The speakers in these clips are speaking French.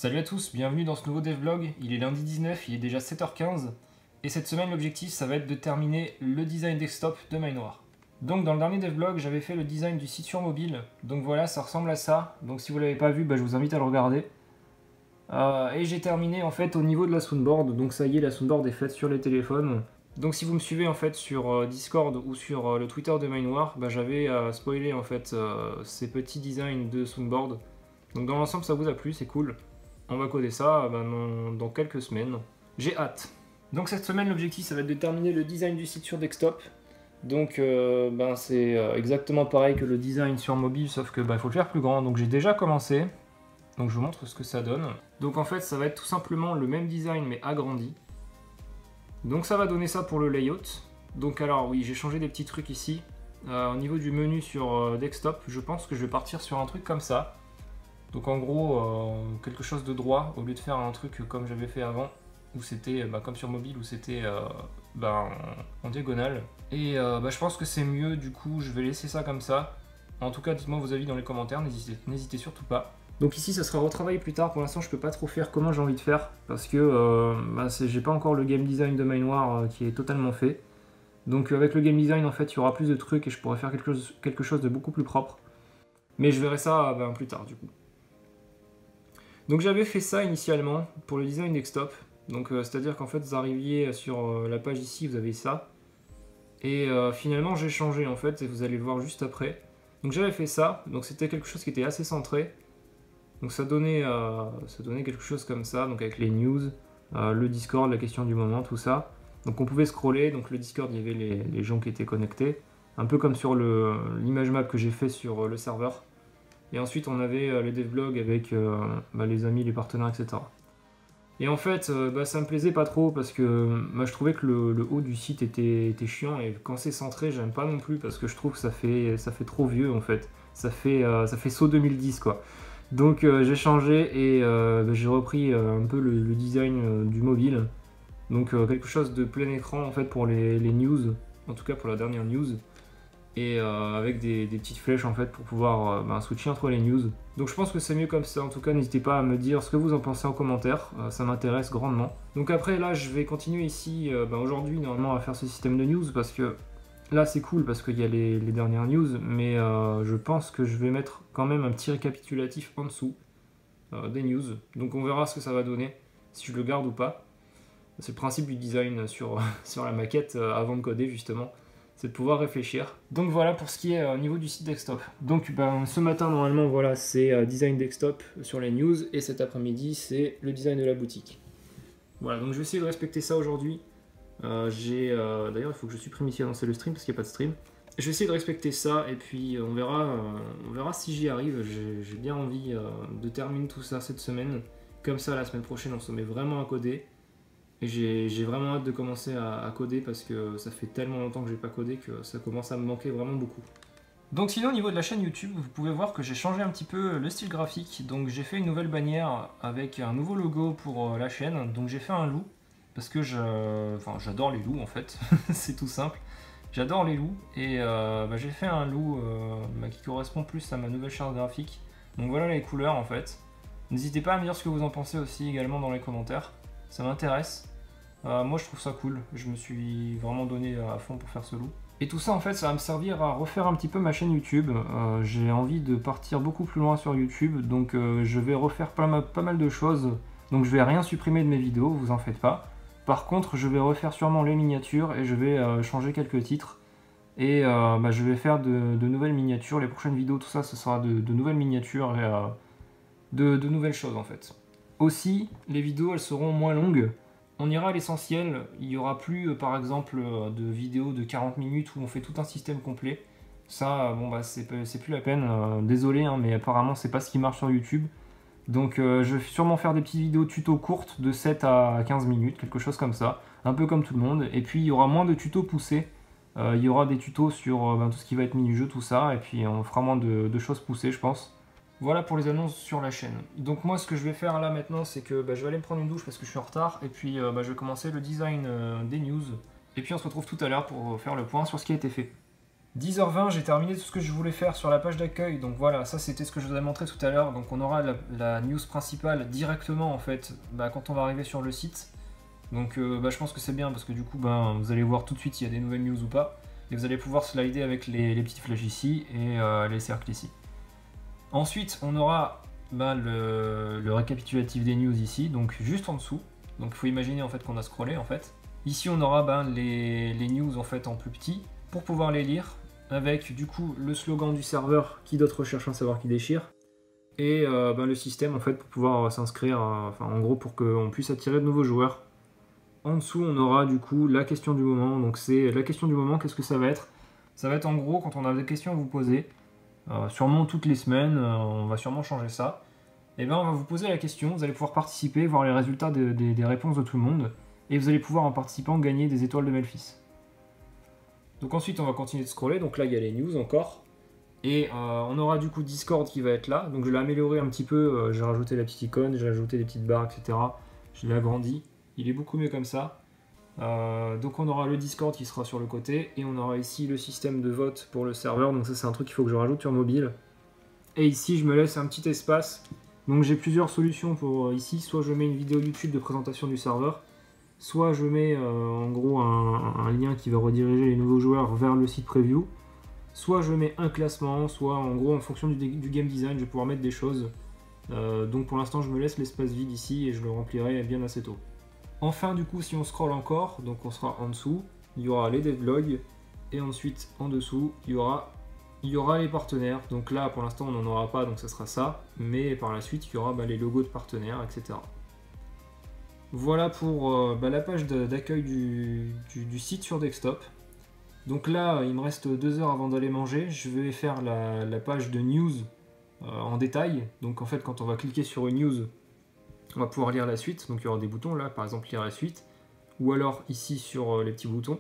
Salut à tous, bienvenue dans ce nouveau devlog. Il est lundi 19, il est déjà 7h15. Et cette semaine, l'objectif, ça va être de terminer le design desktop de Minoir. Donc dans le dernier devlog, j'avais fait le design du site sur mobile. Donc voilà, ça ressemble à ça. Donc si vous ne l'avez pas vu, je vous invite à le regarder. Et j'ai terminé en fait au niveau de la soundboard. Donc ça y est, la soundboard est faite sur les téléphones. Donc si vous me suivez en fait sur Discord ou sur le Twitter de Minoir, j'avais spoilé en fait ces petits designs de soundboard. Donc dans l'ensemble, ça vous a plu, c'est cool. On va coder ça dans quelques semaines. J'ai hâte. Donc cette semaine, l'objectif, ça va être de terminer le design du site sur desktop. Donc c'est exactement pareil que le design sur mobile, sauf que il faut le faire plus grand. Donc j'ai déjà commencé. Donc je vous montre ce que ça donne. Donc en fait, ça va être tout simplement le même design, mais agrandi. Donc ça va donner ça pour le layout. Donc alors oui, j'ai changé des petits trucs ici. Au niveau du menu sur desktop, je pense que je vais partir sur un truc comme ça. Donc en gros, quelque chose de droit, au lieu de faire un truc comme j'avais fait avant, où c'était comme sur mobile, où c'était en diagonale. Et je pense que c'est mieux, du coup je vais laisser ça comme ça. En tout cas, dites-moi vos avis dans les commentaires, n'hésitez surtout pas. Donc ici, ça sera retravaillé plus tard. Pour l'instant, je peux pas trop faire comment j'ai envie de faire, parce que j'ai pas encore le game design de Minoir qui est totalement fait. Donc avec le game design, en fait, il y aura plus de trucs et je pourrais faire quelque chose de beaucoup plus propre. Mais je verrai ça plus tard, du coup. Donc j'avais fait ça initialement pour le design desktop. Donc c'est-à-dire qu'en fait vous arriviez sur la page ici, vous avez ça. Et finalement j'ai changé en fait, et vous allez le voir juste après. Donc j'avais fait ça, donc c'était quelque chose qui était assez centré. Donc ça donnait quelque chose comme ça, donc avec les news, le Discord, la question du moment, tout ça. Donc on pouvait scroller, donc le Discord il y avait les gens qui étaient connectés. Un peu comme sur l'image map que j'ai fait sur le serveur. Et ensuite, on avait les devlogs avec les amis, les partenaires, etc. Et en fait, ça me plaisait pas trop parce que je trouvais que le haut du site était chiant. Et quand c'est centré, j'aime pas non plus parce que je trouve que ça fait trop vieux en fait. Ça fait saut 2010 quoi. Donc j'ai changé et j'ai repris un peu le design du mobile. Donc quelque chose de plein écran en fait pour les news, en tout cas pour la dernière news. Et avec des petites flèches en fait pour pouvoir switcher entre les news. Donc je pense que c'est mieux comme ça. En tout cas, n'hésitez pas à me dire ce que vous en pensez en commentaire, ça m'intéresse grandement. Donc après là, je vais continuer ici aujourd'hui normalement à faire ce système de news parce que là c'est cool parce qu'il y a les dernières news, mais je pense que je vais mettre quand même un petit récapitulatif en dessous des news. Donc on verra ce que ça va donner, si je le garde ou pas. C'est le principe du design sur la maquette avant de coder justement. C'est de pouvoir réfléchir. Donc voilà pour ce qui est au niveau du site desktop. Donc ce matin normalement voilà c'est design desktop sur les news et cet après-midi c'est le design de la boutique. Voilà donc je vais essayer de respecter ça aujourd'hui. D'ailleurs il faut que je supprime ici lancer le stream parce qu'il n'y a pas de stream. Je vais essayer de respecter ça et puis on verra si j'y arrive. J'ai bien envie de terminer tout ça cette semaine. Comme ça la semaine prochaine on se met vraiment à coder. Et j'ai vraiment hâte de commencer à coder parce que ça fait tellement longtemps que j'ai pas codé que ça commence à me manquer vraiment beaucoup. Donc sinon au niveau de la chaîne YouTube, vous pouvez voir que j'ai changé un petit peu le style graphique. Donc j'ai fait une nouvelle bannière avec un nouveau logo pour la chaîne. Donc j'ai fait un loup parce que j'adore les loups en fait, c'est tout simple. J'adore les loups et j'ai fait un loup qui correspond plus à ma nouvelle charte graphique. Donc voilà les couleurs en fait. N'hésitez pas à me dire ce que vous en pensez aussi également dans les commentaires. Ça m'intéresse. Moi je trouve ça cool, je me suis vraiment donné à fond pour faire ce loup. Et tout ça en fait ça va me servir à refaire un petit peu ma chaîne YouTube. J'ai envie de partir beaucoup plus loin sur YouTube, donc je vais refaire pas mal de choses. Donc je vais rien supprimer de mes vidéos, vous en faites pas. Par contre je vais refaire sûrement les miniatures et je vais changer quelques titres. Et je vais faire de nouvelles miniatures, les prochaines vidéos tout ça ce sera de nouvelles miniatures et de nouvelles choses en fait. Aussi, les vidéos elles seront moins longues. On ira à l'essentiel. Il n'y aura plus par exemple de vidéos de 40 minutes où on fait tout un système complet. Ça, c'est plus la peine. Désolé, hein, mais apparemment c'est pas ce qui marche sur YouTube. Donc je vais sûrement faire des petites vidéos tuto courtes de 7 à 15 minutes, quelque chose comme ça. Un peu comme tout le monde. Et puis il y aura moins de tutos poussés. Il y aura des tutos sur tout ce qui va être mini-jeu, tout ça. Et puis on fera moins de choses poussées, je pense. Voilà pour les annonces sur la chaîne. Donc moi ce que je vais faire là maintenant c'est que je vais aller me prendre une douche parce que je suis en retard et puis je vais commencer le design des news. Et puis on se retrouve tout à l'heure pour faire le point sur ce qui a été fait. 10h20, j'ai terminé tout ce que je voulais faire sur la page d'accueil. Donc voilà, ça c'était ce que je vous ai montré tout à l'heure. Donc on aura la news principale directement en fait quand on va arriver sur le site. Donc je pense que c'est bien parce que du coup vous allez voir tout de suite s'il y a des nouvelles news ou pas. Et vous allez pouvoir slider avec les petites flèches ici et les cercles ici. Ensuite, on aura le récapitulatif des news ici, donc juste en dessous. Donc il faut imaginer en fait qu'on a scrollé en fait. Ici on aura les news en fait en plus petit pour pouvoir les lire avec du coup le slogan du serveur qui d'autre recherche un savoir qui déchire et le système en fait pour pouvoir s'inscrire, en gros pour qu'on puisse attirer de nouveaux joueurs. En dessous on aura du coup la question du moment, donc c'est la question du moment, qu'est-ce que ça va être? Ça va être en gros quand on a des questions à vous poser. Sûrement toutes les semaines, on va sûrement changer ça. Et on va vous poser la question, vous allez pouvoir participer, voir les résultats des réponses de tout le monde, et vous allez pouvoir en participant gagner des étoiles de Melphis. Donc ensuite on va continuer de scroller, donc là il y a les news encore, et on aura du coup Discord qui va être là, donc je l'ai amélioré un petit peu, j'ai rajouté la petite icône, j'ai rajouté des petites barres, etc. Je l'ai agrandi, il est beaucoup mieux comme ça. Donc on aura le Discord qui sera sur le côté et on aura ici le système de vote pour le serveur, donc ça c'est un truc qu'il faut que je rajoute sur mobile. Et ici je me laisse un petit espace, donc j'ai plusieurs solutions pour ici, soit je mets une vidéo YouTube de présentation du serveur, soit je mets en gros un lien qui va rediriger les nouveaux joueurs vers le site preview, soit je mets un classement, soit en gros en fonction du game design je vais pouvoir mettre des choses. Donc pour l'instant je me laisse l'espace vide ici et je le remplirai bien assez tôt. Enfin du coup si on scrolle encore, donc on sera en dessous, il y aura les devlogs et ensuite en dessous il y aura les partenaires. Donc là pour l'instant on n'en aura pas donc ça sera ça, mais par la suite il y aura les logos de partenaires, etc. Voilà pour la page d'accueil du site sur desktop. Donc là il me reste 2 heures avant d'aller manger, je vais faire la page de news en détail. Donc en fait quand on va cliquer sur une news, on va pouvoir lire la suite, donc il y aura des boutons là, par exemple lire la suite, ou alors ici sur les petits boutons,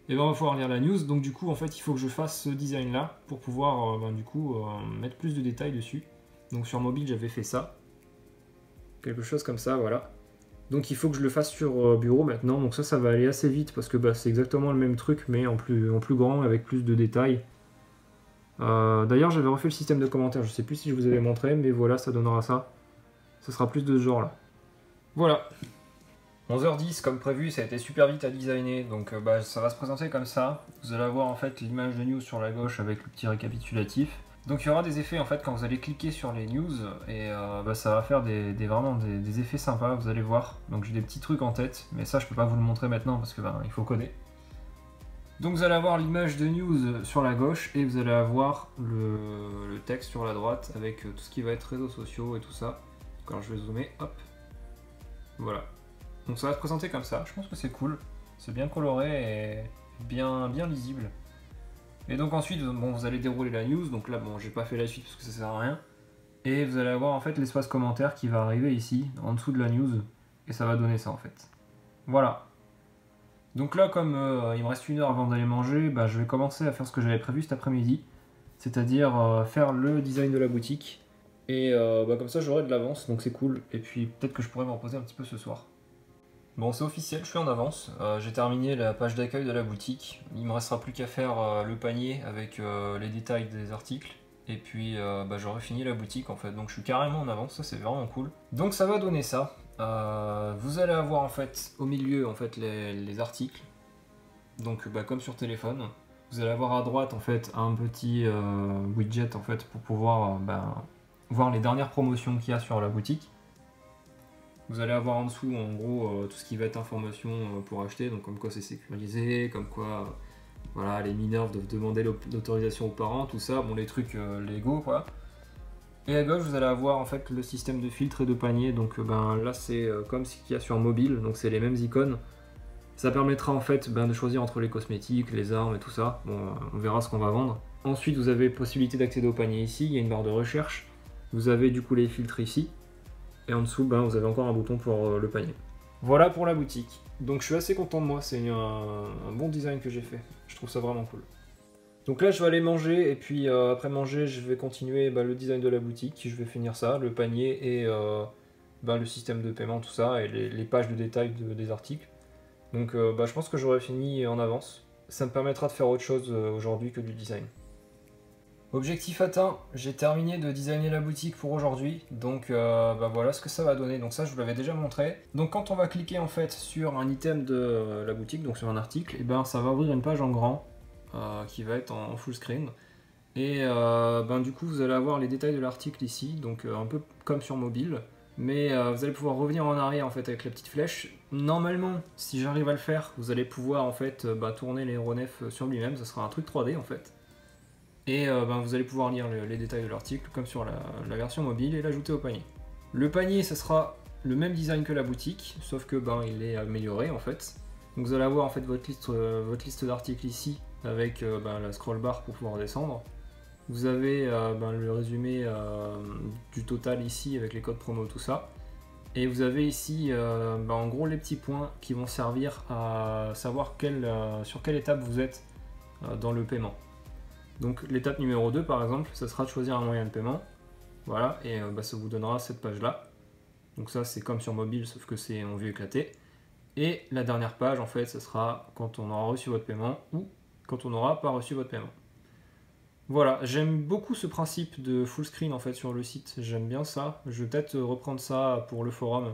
et on va pouvoir lire la news, donc du coup en fait il faut que je fasse ce design là pour pouvoir mettre plus de détails dessus. Donc sur mobile j'avais fait ça, quelque chose comme ça, voilà. Donc il faut que je le fasse sur bureau maintenant, donc ça va aller assez vite parce que c'est exactement le même truc mais en plus grand avec plus de détails. D'ailleurs j'avais refait le système de commentaires, je sais plus si je vous avais montré, mais voilà ça donnera ça. Ce sera plus de ce genre là. Voilà. 11h10 comme prévu, ça a été super vite à designer, donc ça va se présenter comme ça. Vous allez avoir en fait l'image de news sur la gauche avec le petit récapitulatif. Donc il y aura des effets en fait quand vous allez cliquer sur les news et ça va faire vraiment des effets sympas, vous allez voir. Donc j'ai des petits trucs en tête, mais ça je peux pas vous le montrer maintenant parce que il faut coder. Donc vous allez avoir l'image de news sur la gauche et vous allez avoir le texte sur la droite avec tout ce qui va être réseaux sociaux et tout ça. Alors je vais zoomer, hop, voilà. Donc ça va se présenter comme ça, je pense que c'est cool, c'est bien coloré et bien lisible. Et donc ensuite, vous allez dérouler la news, donc là j'ai pas fait la suite parce que ça sert à rien. Et vous allez avoir en fait l'espace commentaire qui va arriver ici, en dessous de la news, et ça va donner ça en fait. Voilà. Donc là comme il me reste 1 heure avant d'aller manger, je vais commencer à faire ce que j'avais prévu cet après-midi, c'est-à-dire faire le design de la boutique. Et comme ça j'aurai de l'avance, donc c'est cool. Et puis peut-être que je pourrais me reposer un petit peu ce soir. Bon c'est officiel, je suis en avance. J'ai terminé la page d'accueil de la boutique. Il me restera plus qu'à faire le panier avec les détails des articles. Et puis j'aurai fini la boutique en fait. Donc je suis carrément en avance, ça c'est vraiment cool. Donc ça va donner ça. Vous allez avoir en fait au milieu en fait les articles. Donc comme sur téléphone. Vous allez avoir à droite en fait un petit widget en fait pour pouvoir voir les dernières promotions qu'il y a sur la boutique. Vous allez avoir en dessous en gros tout ce qui va être information pour acheter, donc comme quoi c'est sécurisé, comme quoi voilà, les mineurs doivent demander l'autorisation aux parents, tout ça, les trucs légaux quoi. Et à gauche vous allez avoir en fait le système de filtre et de panier, donc là c'est comme ce qu'il y a sur mobile, donc c'est les mêmes icônes. Ça permettra en fait de choisir entre les cosmétiques, les armes et tout ça, on verra ce qu'on va vendre. Ensuite vous avez possibilité d'accéder au panier ici, il y a une barre de recherche. Vous avez du coup les filtres ici, et en dessous vous avez encore un bouton pour le panier. Voilà pour la boutique. Donc je suis assez content de moi, c'est un bon design que j'ai fait, je trouve ça vraiment cool. Donc là je vais aller manger, et puis après manger je vais continuer le design de la boutique, je vais finir ça, le panier et le système de paiement, tout ça, et les pages de détail des articles. Donc je pense que j'aurai fini en avance. ça me permettra de faire autre chose aujourd'hui que du design. Objectif atteint, j'ai terminé de designer la boutique pour aujourd'hui, donc voilà ce que ça va donner. Donc ça je vous l'avais déjà montré. Donc quand on va cliquer en fait sur un item de la boutique, donc sur un article, et ben ça va ouvrir une page en grand qui va être en full screen. Et du coup vous allez avoir les détails de l'article ici, donc un peu comme sur mobile. Mais vous allez pouvoir revenir en arrière en fait avec la petite flèche. Normalement, si j'arrive à le faire, vous allez pouvoir en fait tourner l'aéronef sur lui-même, ce sera un truc 3D en fait. Et vous allez pouvoir lire les détails de l'article comme sur la version mobile et l'ajouter au panier. Le panier, ce sera le même design que la boutique, sauf que il est amélioré en fait. Donc vous allez avoir en fait votre liste d'articles ici avec la scroll bar pour pouvoir descendre. Vous avez le résumé du total ici avec les codes promo, tout ça. Et vous avez ici en gros les petits points qui vont servir à savoir sur quelle étape vous êtes dans le paiement. Donc l'étape numéro 2 par exemple, ça sera de choisir un moyen de paiement. Voilà, et ça vous donnera cette page là. Donc ça c'est comme sur mobile sauf que c'est en vue éclatée. Et la dernière page en fait, ça sera quand on aura reçu votre paiement ou quand on n'aura pas reçu votre paiement. Voilà, j'aime beaucoup ce principe de full screen en fait sur le site, j'aime bien ça. Je vais peut-être reprendre ça pour le forum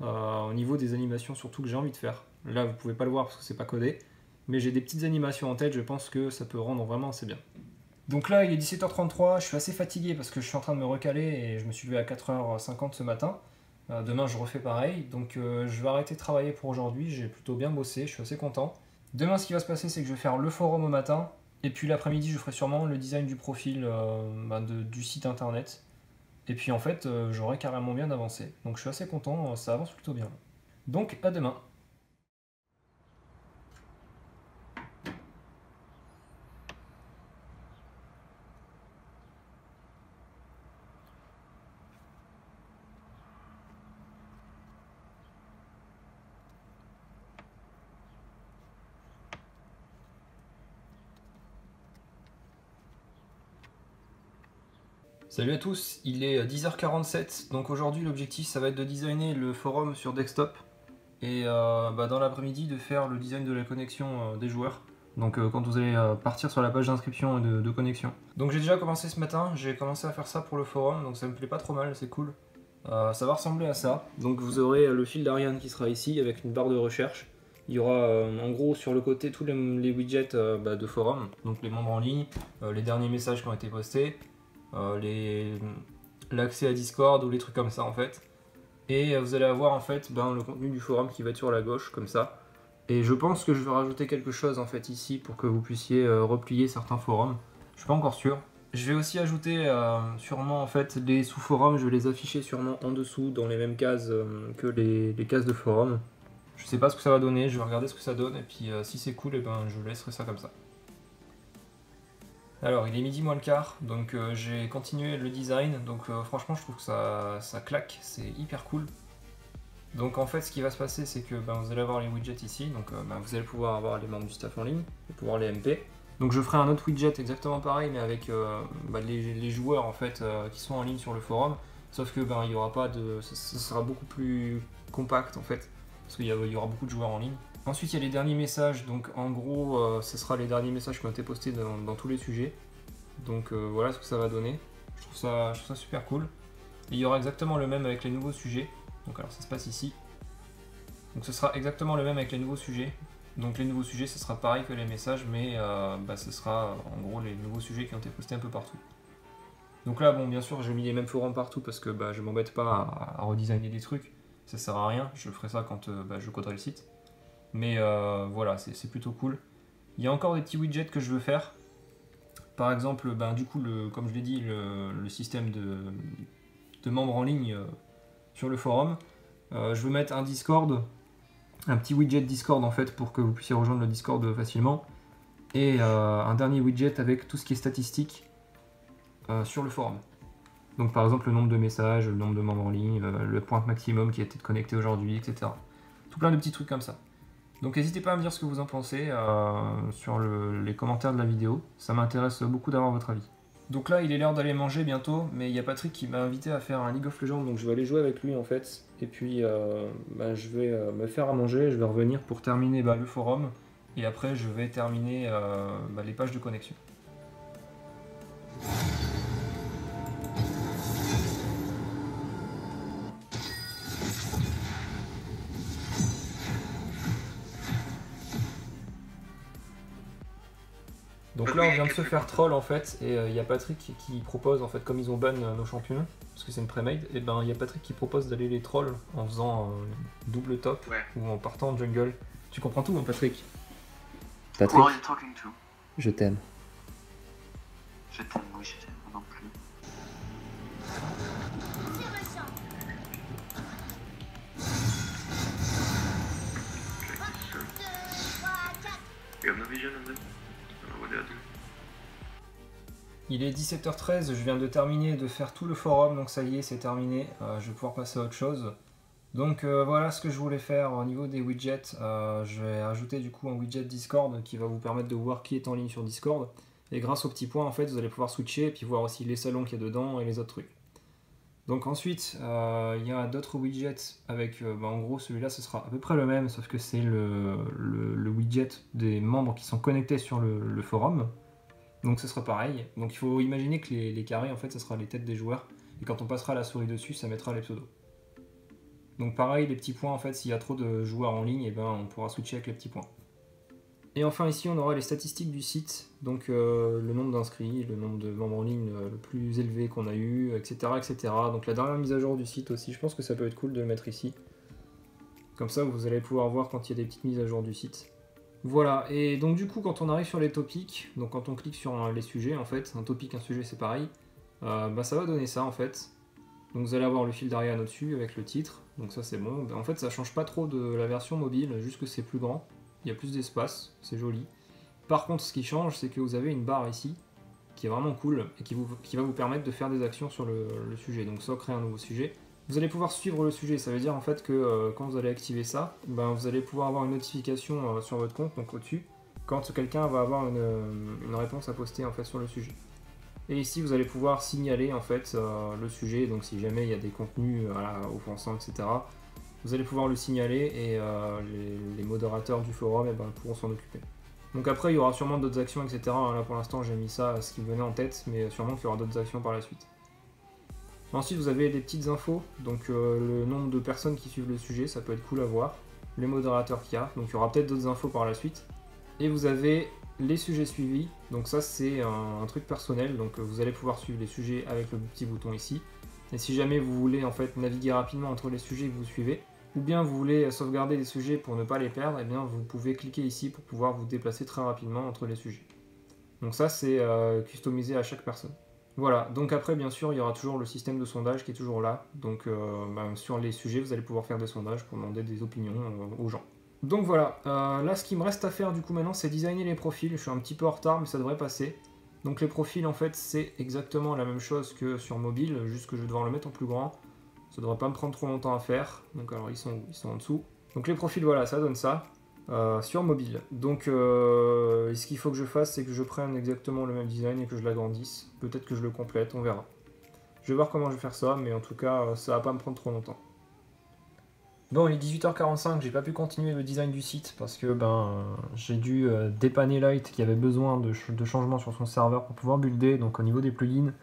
au niveau des animations surtout que j'ai envie de faire. Là vous pouvez pas le voir parce que c'est pas codé, mais j'ai des petites animations en tête, je pense que ça peut rendre vraiment assez bien. Donc là il est 17h33, je suis assez fatigué parce que je suis en train de me recaler et je me suis levé à 4h50 ce matin. Demain je refais pareil, donc je vais arrêter de travailler pour aujourd'hui, j'ai plutôt bien bossé, je suis assez content. Demain ce qui va se passer c'est que je vais faire le forum au matin, et puis l'après-midi je ferai sûrement le design du profil du site internet. Et puis en fait j'aurai carrément bien avancé, donc je suis assez content, ça avance plutôt bien. Donc à demain. Salut à tous, il est 10h47, donc aujourd'hui l'objectif ça va être de designer le forum sur desktop et dans l'après-midi de faire le design de la connexion des joueurs. Donc quand vous allez partir sur la page d'inscription et de connexion. Donc j'ai déjà commencé ce matin, j'ai commencé à faire ça pour le forum, donc ça me plaît pas trop mal, c'est cool. Ça va ressembler à ça. Donc vous aurez le fil d'Ariane qui sera ici avec une barre de recherche. Il y aura en gros sur le côté tous les widgets de forum, donc les membres en ligne, les derniers messages qui ont été postés, l'accès à Discord ou les trucs comme ça en fait. Et vous allez avoir en fait le contenu du forum qui va être sur la gauche comme ça. Et je pense que je vais rajouter quelque chose en fait ici pour que vous puissiez replier certains forums. Je suis pas encore sûr. Je vais aussi ajouter sûrement en fait les sous-forums, je vais les afficher sûrement en dessous dans les mêmes cases que les cases de forum. Je sais pas ce que ça va donner, je vais regarder ce que ça donne et puis si c'est cool, et je laisserai ça comme ça. Alors il est midi moins le quart, donc j'ai continué le design, donc franchement je trouve que ça claque, c'est hyper cool. Donc en fait ce qui va se passer c'est que vous allez avoir les widgets ici, donc vous allez pouvoir avoir les membres du staff en ligne, et pouvoir les MP. Donc je ferai un autre widget exactement pareil mais avec les joueurs en fait qui sont en ligne sur le forum, sauf que il y aura pas de. Ça sera beaucoup plus compact en fait, parce qu'il y aura beaucoup de joueurs en ligne. Ensuite, il y a les derniers messages, donc en gros, ce sera les derniers messages qui ont été postés dans tous les sujets. Donc voilà ce que ça va donner. Je trouve ça super cool. Et il y aura exactement le même avec les nouveaux sujets. Donc alors ça se passe ici. Donc ce sera exactement le même avec les nouveaux sujets. Donc les nouveaux sujets, ce sera pareil que les messages, mais ce sera en gros les nouveaux sujets qui ont été postés un peu partout. Donc là, bien sûr, j'ai mis les mêmes forums partout parce que je m'embête pas à redesigner des trucs. Ça sert à rien, je ferai ça quand je coderai le site. Mais voilà, c'est plutôt cool. Il y a encore des petits widgets que je veux faire. Par exemple, du coup, comme je l'ai dit, le système de membres en ligne sur le forum. Je veux mettre un Discord, un petit widget Discord en fait pour que vous puissiez rejoindre le Discord facilement. Et un dernier widget avec tout ce qui est statistique sur le forum. Donc par exemple le nombre de messages, le nombre de membres en ligne, le point maximum qui a été connecté aujourd'hui, etc. Tout plein de petits trucs comme ça. Donc n'hésitez pas à me dire ce que vous en pensez sur les commentaires de la vidéo, ça m'intéresse beaucoup d'avoir votre avis. Donc là il est l'heure d'aller manger bientôt, mais il y a Patrick qui m'a invité à faire un League of Legends, donc je vais aller jouer avec lui en fait, et puis je vais me faire à manger, je vais revenir pour terminer le forum, et après je vais terminer les pages de connexion. Donc là on vient de se faire troll en fait, et il y a Patrick qui propose, en fait, comme ils ont ban nos champions, parce que c'est une pré-made, et ben il y a Patrick qui propose d'aller les troll en faisant double top, ou en partant en jungle. Tu comprends tout, hein, Patrick? Patrick, Who are you talking to? je t'aime. Je t'aime, oui, je t'aime, moi non plus. You have no vision on them? I don't know what they are doing. Il est 17h13, je viens de terminer de faire tout le forum, donc ça y est, c'est terminé, je vais pouvoir passer à autre chose. Donc voilà ce que je voulais faire au niveau des widgets. Je vais ajouter du coup un widget Discord qui va vous permettre de voir qui est en ligne sur Discord. Et grâce aux petits points, en fait, vous allez pouvoir switcher et puis voir aussi les salons qu'il y a dedans et les autres trucs. Donc ensuite, il y a d'autres widgets avec, en gros, celui-là, ce sera à peu près le même, sauf que c'est le widget des membres qui sont connectés sur le forum. Donc ce sera pareil. Donc il faut imaginer que les carrés, en fait, ce sera les têtes des joueurs. Et quand on passera la souris dessus, ça mettra les pseudos. Donc pareil, les petits points, en fait, s'il y a trop de joueurs en ligne, et ben, on pourra switcher avec les petits points. Et enfin ici, on aura les statistiques du site, donc le nombre d'inscrits, le nombre de membres en ligne le plus élevé qu'on a eu, etc., etc. Donc la dernière mise à jour du site aussi, je pense que ça peut être cool de le mettre ici. Comme ça, vous allez pouvoir voir quand il y a des petites mises à jour du site. Voilà, et donc du coup, quand on arrive sur les topics, donc quand on clique sur les sujets, en fait, un topic, un sujet, c'est pareil, ça va donner ça, en fait. Donc vous allez avoir le fil d'Ariane au-dessus avec le titre, donc ça c'est bon. En fait ça change pas trop de la version mobile, juste que c'est plus grand, il y a plus d'espace, c'est joli. Par contre ce qui change c'est que vous avez une barre ici, qui est vraiment cool, et qui va vous permettre de faire des actions sur le sujet. Donc soit créer un nouveau sujet, vous allez pouvoir suivre le sujet, ça veut dire en fait que quand vous allez activer ça, vous allez pouvoir avoir une notification sur votre compte, donc au-dessus, quand quelqu'un va avoir une réponse à poster en fait sur le sujet. Et ici, vous allez pouvoir signaler en fait le sujet, donc si jamais il y a des contenus offensants, etc., vous allez pouvoir le signaler et les modérateurs du forum pourront s'en occuper. Donc après, il y aura sûrement d'autres actions, etc. Là pour l'instant, j'ai mis ça à ce qui me venait en tête, mais sûrement qu'il y aura d'autres actions par la suite. Ensuite, vous avez des petites infos, donc le nombre de personnes qui suivent le sujet, ça peut être cool à voir, les modérateurs qu'il y a, donc il y aura peut-être d'autres infos par la suite. Et vous avez les sujets suivis, donc ça c'est un truc personnel, donc vous allez pouvoir suivre les sujets avec le petit bouton ici. Et si jamais vous voulez en fait naviguer rapidement entre les sujets que vous suivez, ou bien vous voulez sauvegarder les sujets pour ne pas les perdre, et bien vous pouvez cliquer ici pour pouvoir vous déplacer très rapidement entre les sujets. Donc ça c'est customisé à chaque personne. Voilà, donc après bien sûr il y aura toujours le système de sondage qui est toujours là, donc sur les sujets vous allez pouvoir faire des sondages pour demander des opinions aux gens. Donc voilà, là ce qui me reste à faire du coup maintenant c'est designer les profils, je suis un petit peu en retard mais ça devrait passer. Donc les profils en fait c'est exactement la même chose que sur mobile, juste que je vais devoir le mettre en plus grand. Ça devrait pas me prendre trop longtemps à faire, donc alors ils sont en dessous. Donc les profils voilà, ça donne ça, sur mobile. Donc ce qu'il faut que je fasse c'est que je prenne exactement le même design et que je l'agrandisse. Peut-être que je le complète, on verra. Je vais voir comment je vais faire ça, mais en tout cas ça va pas me prendre trop longtemps. Bon, il est 18h45, j'ai pas pu continuer le design du site parce que j'ai dû dépanner Light qui avait besoin de changements sur son serveur pour pouvoir builder, donc au niveau des plugins.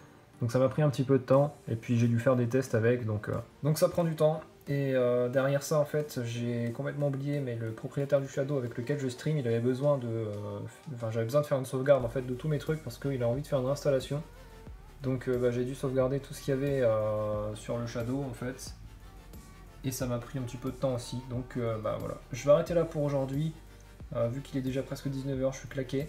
Donc ça m'a pris un petit peu de temps et puis j'ai dû faire des tests avec, donc ça prend du temps. Et derrière ça en fait j'ai complètement oublié, mais le propriétaire du Shadow avec lequel je stream, il avait besoin de... j'avais besoin de faire une sauvegarde en fait de tous mes trucs parce qu'il a envie de faire une installation. Donc j'ai dû sauvegarder tout ce qu'il y avait sur le Shadow en fait. Et ça m'a pris un petit peu de temps aussi, donc voilà. Je vais arrêter là pour aujourd'hui, vu qu'il est déjà presque 19h, je suis claqué.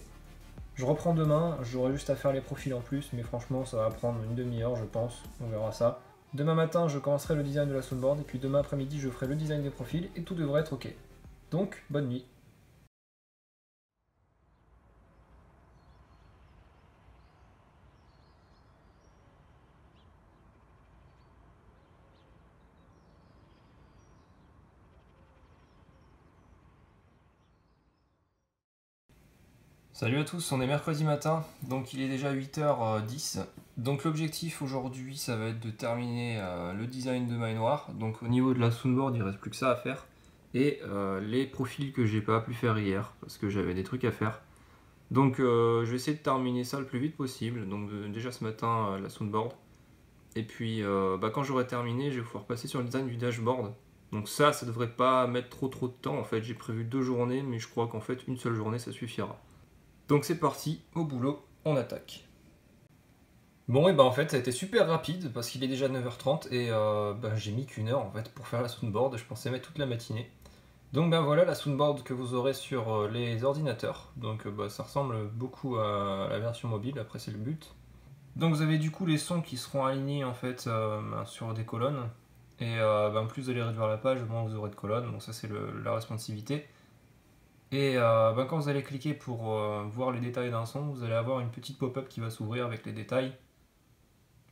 Je reprends demain, j'aurai juste à faire les profils en plus, mais franchement ça va prendre une demi-heure je pense, on verra ça. Demain matin je commencerai le design de la soundboard, et puis demain après-midi je ferai le design des profils, et tout devrait être ok. Donc, bonne nuit. Salut à tous, on est mercredi matin, donc il est déjà 8h10. Donc l'objectif aujourd'hui ça va être de terminer le design de Maille Noire. Donc au niveau de la soundboard il ne reste plus que ça à faire. et les profils que j'ai pas pu faire hier parce que j'avais des trucs à faire. Donc je vais essayer de terminer ça le plus vite possible. Donc déjà ce matin la soundboard. Et puis quand j'aurai terminé, je vais pouvoir passer sur le design du dashboard. Donc ça devrait pas mettre trop de temps. En fait, j'ai prévu 2 journées, mais je crois qu'en fait une seule journée ça suffira. Donc c'est parti, au boulot, on attaque. Bon, et en fait ça a été super rapide parce qu'il est déjà 9h30 et j'ai mis qu'1 heure en fait pour faire la soundboard. Je pensais mettre toute la matinée. Donc voilà la soundboard que vous aurez sur les ordinateurs. Donc ça ressemble beaucoup à la version mobile, après c'est le but. Donc vous avez du coup les sons qui seront alignés en fait sur des colonnes. Et plus vous allez réduire la page, moins vous aurez de colonnes. Donc ça c'est la responsivité. Et quand vous allez cliquer pour voir les détails d'un son, vous allez avoir une petite pop-up qui va s'ouvrir avec les détails.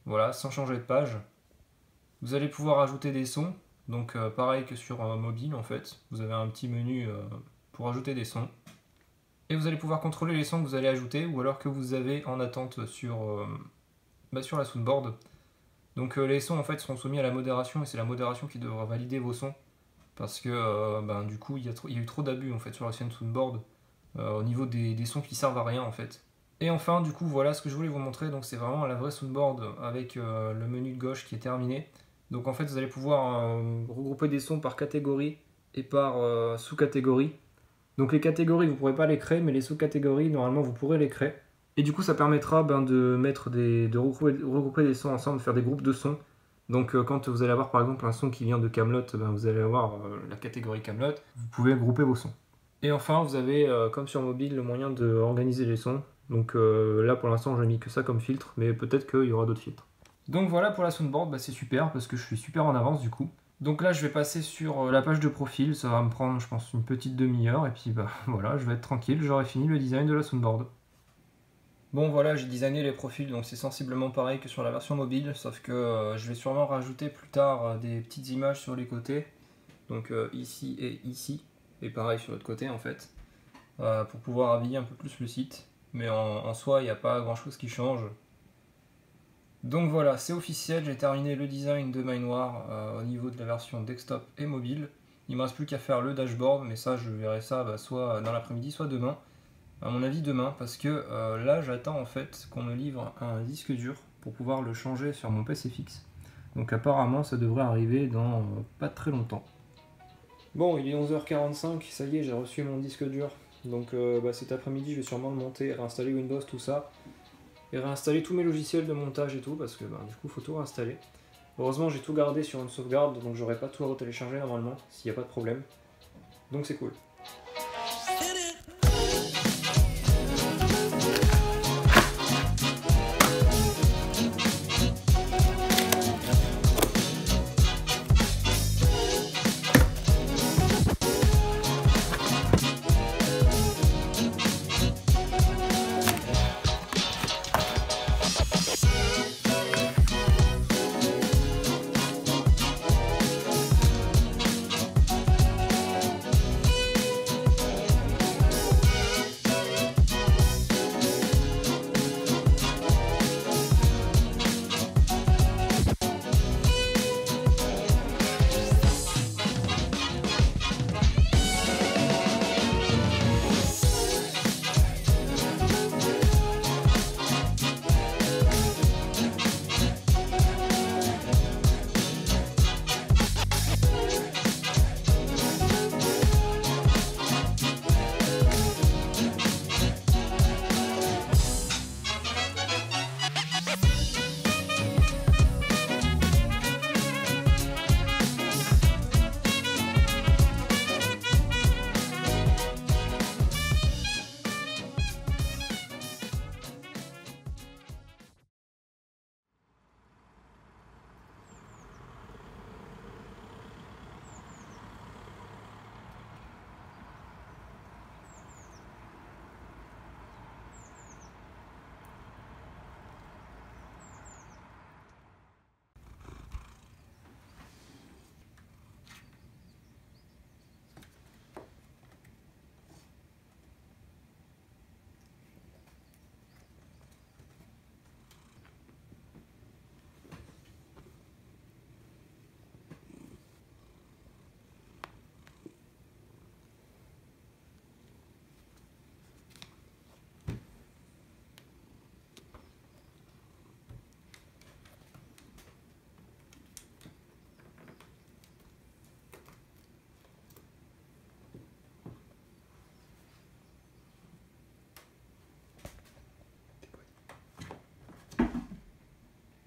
Voilà, sans changer de page. Vous allez pouvoir ajouter des sons. Donc pareil que sur mobile en fait, vous avez un petit menu pour ajouter des sons. Et vous allez pouvoir contrôler les sons que vous allez ajouter ou alors que vous avez en attente sur la soundboard. Donc les sons en fait seront soumis à la modération et c'est la modération qui devra valider vos sons. Parce que du coup il y a eu trop d'abus en fait sur la chaîne soundboard au niveau des sons qui servent à rien en fait. Et enfin du coup voilà ce que je voulais vous montrer, donc c'est vraiment la vraie soundboard avec le menu de gauche qui est terminé. Donc en fait vous allez pouvoir regrouper des sons par catégorie et par sous-catégorie. Donc les catégories vous ne pourrez pas les créer, mais les sous-catégories normalement vous pourrez les créer. Et du coup ça permettra de regrouper des sons ensemble, de faire des groupes de sons. Donc quand vous allez avoir par exemple un son qui vient de Kaamelott, vous allez avoir la catégorie Kaamelott, vous pouvez grouper vos sons. Et enfin vous avez comme sur mobile le moyen d'organiser les sons. Donc là pour l'instant j'ai mis que ça comme filtre, mais peut-être qu'il y aura d'autres filtres. Donc voilà pour la soundboard, c'est super parce que je suis super en avance du coup. Donc là je vais passer sur la page de profil, ça va me prendre je pense une petite demi-heure et puis voilà, je vais être tranquille, j'aurai fini le design de la soundboard. Bon voilà, j'ai designé les profils, donc c'est sensiblement pareil que sur la version mobile, sauf que je vais sûrement rajouter plus tard des petites images sur les côtés, donc ici, et pareil sur l'autre côté en fait, pour pouvoir habiller un peu plus le site, mais en soi il n'y a pas grand chose qui change. Donc voilà, c'est officiel, j'ai terminé le design de Mainoir au niveau de la version desktop et mobile. Il ne me reste plus qu'à faire le dashboard, mais ça je verrai ça soit dans l'après-midi, soit demain. À mon avis demain, parce que là j'attends en fait qu'on me livre un disque dur pour pouvoir le changer sur mon PC fixe. Donc apparemment ça devrait arriver dans pas très longtemps. Bon, il est 11h45, ça y est, j'ai reçu mon disque dur. Donc cet après-midi je vais sûrement le monter, réinstaller Windows, tout ça. Et réinstaller tous mes logiciels de montage et tout, parce que du coup il faut tout réinstaller. Heureusement j'ai tout gardé sur une sauvegarde, donc j'aurai pas tout à retélécharger normalement, s'il n'y a pas de problème. Donc c'est cool.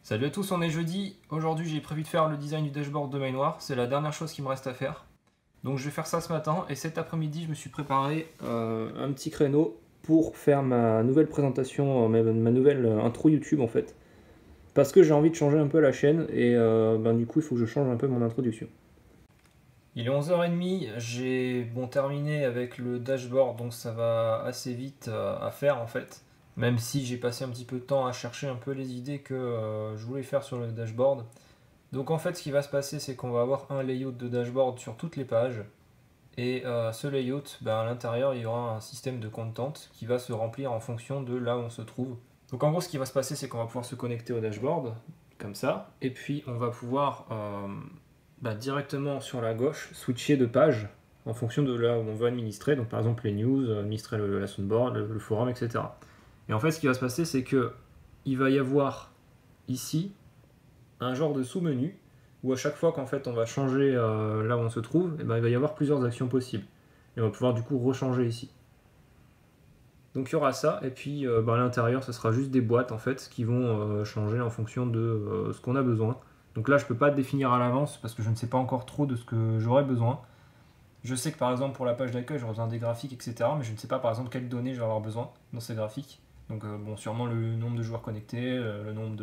Salut à tous, on est jeudi. Aujourd'hui j'ai prévu de faire le design du dashboard de Mainoir. C'est la dernière chose qui me reste à faire. Donc je vais faire ça ce matin et cet après-midi je me suis préparé un petit créneau pour faire ma nouvelle présentation, ma nouvelle intro YouTube en fait. Parce que j'ai envie de changer un peu la chaîne et du coup il faut que je change un peu mon introduction. Il est 11h30, j'ai terminé avec le dashboard donc ça va assez vite à faire en fait. Même si j'ai passé un petit peu de temps à chercher un peu les idées que je voulais faire sur le dashboard. Donc en fait ce qui va se passer c'est qu'on va avoir un layout de dashboard sur toutes les pages. Et ce layout, à l'intérieur il y aura un système de content qui va se remplir en fonction de là où on se trouve. Donc en gros ce qui va se passer c'est qu'on va pouvoir se connecter au dashboard, comme ça. Et puis on va pouvoir directement sur la gauche switcher de page en fonction de là où on veut administrer. Donc par exemple les news, administrer la soundboard, le forum, etc. Et en fait, ce qui va se passer, c'est que il va y avoir ici un genre de sous-menu où à chaque fois qu'en fait on va changer là où on se trouve, il va y avoir plusieurs actions possibles. Et on va pouvoir du coup rechanger ici. Donc il y aura ça, et puis à l'intérieur, ce sera juste des boîtes en fait qui vont changer en fonction de ce qu'on a besoin. Donc là, je ne peux pas définir à l'avance parce que je ne sais pas encore trop de ce que j'aurai besoin. Je sais que par exemple pour la page d'accueil, j'aurai besoin des graphiques, etc. Mais je ne sais pas par exemple quelles données je vais avoir besoin dans ces graphiques. Donc sûrement le nombre de joueurs connectés, le nombre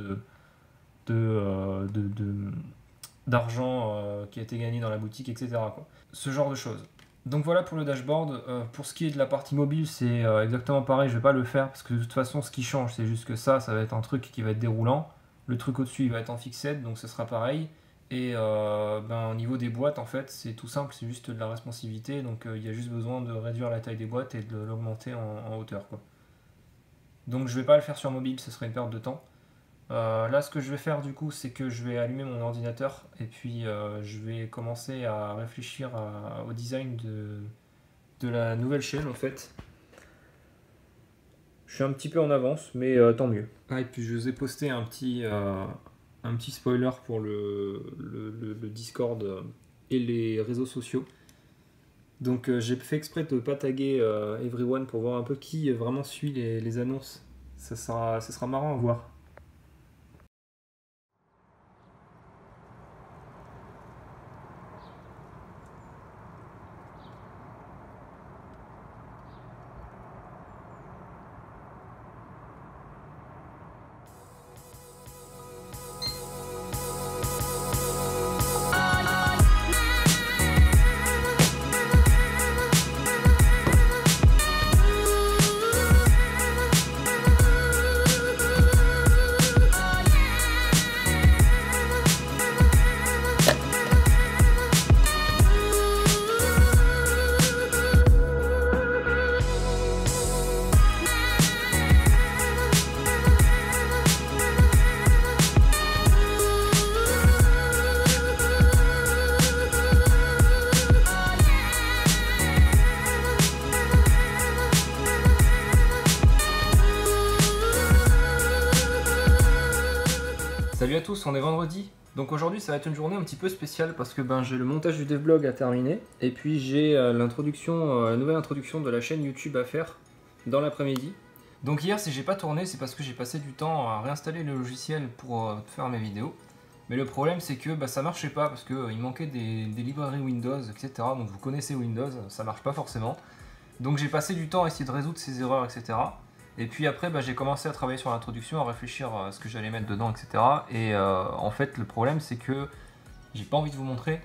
d'argent qui a été gagné dans la boutique, etc. quoi. Ce genre de choses. Donc voilà pour le dashboard. Pour ce qui est de la partie mobile, c'est exactement pareil, je vais pas le faire parce que de toute façon ce qui change c'est juste que ça va être un truc qui va être déroulant. Le truc au-dessus il va être en fixed, donc ce sera pareil. Et au niveau des boîtes, en fait, c'est tout simple, c'est juste de la responsivité. Donc il y a juste besoin de réduire la taille des boîtes et de l'augmenter en hauteur, quoi. Donc je vais pas le faire sur mobile, ce serait une perte de temps. Là, ce que je vais faire du coup, c'est que je vais allumer mon ordinateur et puis je vais commencer à réfléchir au design de la nouvelle chaîne, en fait. Je suis un petit peu en avance, mais tant mieux. Ah, et puis je vous ai posté un petit spoiler pour le Discord et les réseaux sociaux. Donc j'ai fait exprès de ne pas taguer everyone pour voir un peu qui vraiment suit les annonces. Ça sera marrant à voir. Salut à tous, on est vendredi. Donc aujourd'hui ça va être une journée un petit peu spéciale parce que j'ai le montage du devlog à terminer et puis j'ai la nouvelle introduction de la chaîne YouTube à faire dans l'après-midi. Donc hier si j'ai pas tourné c'est parce que j'ai passé du temps à réinstaller le logiciel pour faire mes vidéos. Mais le problème c'est que ça marchait pas parce qu'il manquait des librairies Windows, etc. Donc vous connaissez Windows, ça marche pas forcément. Donc j'ai passé du temps à essayer de résoudre ces erreurs, etc. Et puis après, j'ai commencé à travailler sur l'introduction, à réfléchir à ce que j'allais mettre dedans, etc. Et en fait, le problème, c'est que j'ai pas envie de vous montrer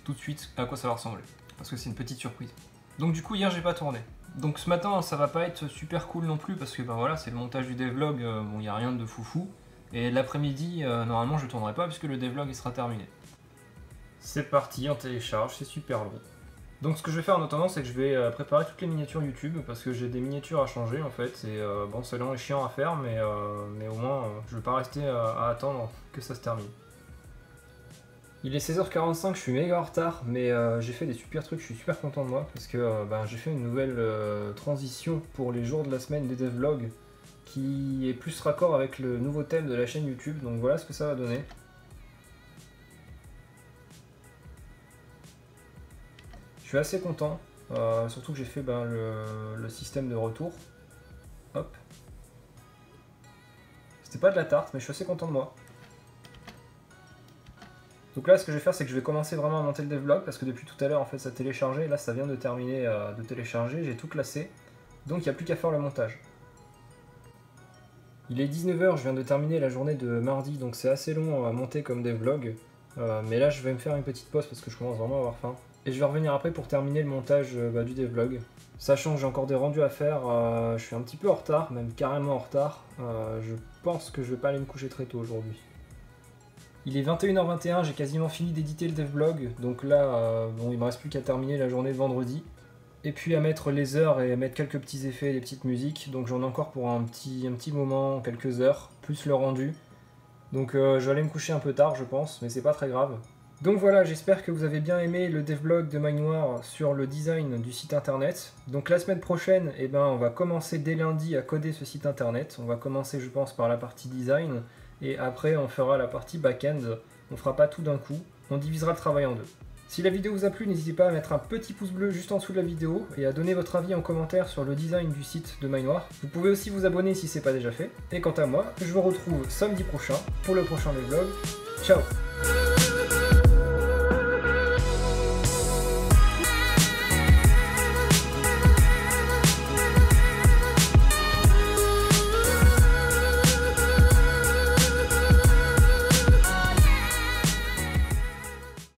tout de suite à quoi ça va ressembler. Parce que c'est une petite surprise. Donc du coup, hier, j'ai pas tourné. Donc ce matin, ça va pas être super cool non plus, parce que voilà, c'est le montage du devlog, il n'y a rien de foufou. Et l'après-midi, normalement, je tournerai pas, puisque le devlog, il sera terminé. C'est parti, on télécharge, c'est super long. Donc ce que je vais faire en attendant, c'est que je vais préparer toutes les miniatures YouTube parce que j'ai des miniatures à changer en fait. Et c'est long et chiant à faire, mais au moins je vais pas rester à attendre que ça se termine. Il est 16h45, je suis méga en retard, mais j'ai fait des super trucs, je suis super content de moi parce que j'ai fait une nouvelle transition pour les jours de la semaine des devlogs qui est plus raccord avec le nouveau thème de la chaîne YouTube. Donc voilà ce que ça va donner. Je suis assez content, surtout que j'ai fait le système de retour. Hop. C'était pas de la tarte, mais je suis assez content de moi. Donc là, ce que je vais faire, c'est que je vais commencer vraiment à monter le devlog, parce que depuis tout à l'heure, en fait, ça téléchargeait, et là, ça vient de terminer de télécharger, j'ai tout classé, donc il n'y a plus qu'à faire le montage. Il est 19 h, je viens de terminer la journée de mardi, donc c'est assez long à monter comme devlog, mais là, je vais me faire une petite pause, parce que je commence vraiment à avoir faim. Et je vais revenir après pour terminer le montage du devlog. Sachant que j'ai encore des rendus à faire, je suis un petit peu en retard, même carrément en retard. Je pense que je vais pas aller me coucher très tôt aujourd'hui. Il est 21 h 21, j'ai quasiment fini d'éditer le devlog, donc là, bon, il me reste plus qu'à terminer la journée de vendredi. Et puis à mettre les heures et à mettre quelques petits effets, des petites musiques, donc j'en ai encore pour un petit moment, quelques heures, plus le rendu. Donc je vais aller me coucher un peu tard je pense, mais c'est pas très grave. Donc voilà, j'espère que vous avez bien aimé le devlog de Magnoire sur le design du site internet. Donc la semaine prochaine, eh ben, on va commencer dès lundi à coder ce site internet. On va commencer je pense par la partie design, et après on fera la partie back-end. On fera pas tout d'un coup, on divisera le travail en deux. Si la vidéo vous a plu, n'hésitez pas à mettre un petit pouce bleu juste en dessous de la vidéo et à donner votre avis en commentaire sur le design du site de Magnoire. Vous pouvez aussi vous abonner si c'est pas déjà fait. Et quant à moi, je vous retrouve samedi prochain pour le prochain devlog. Ciao!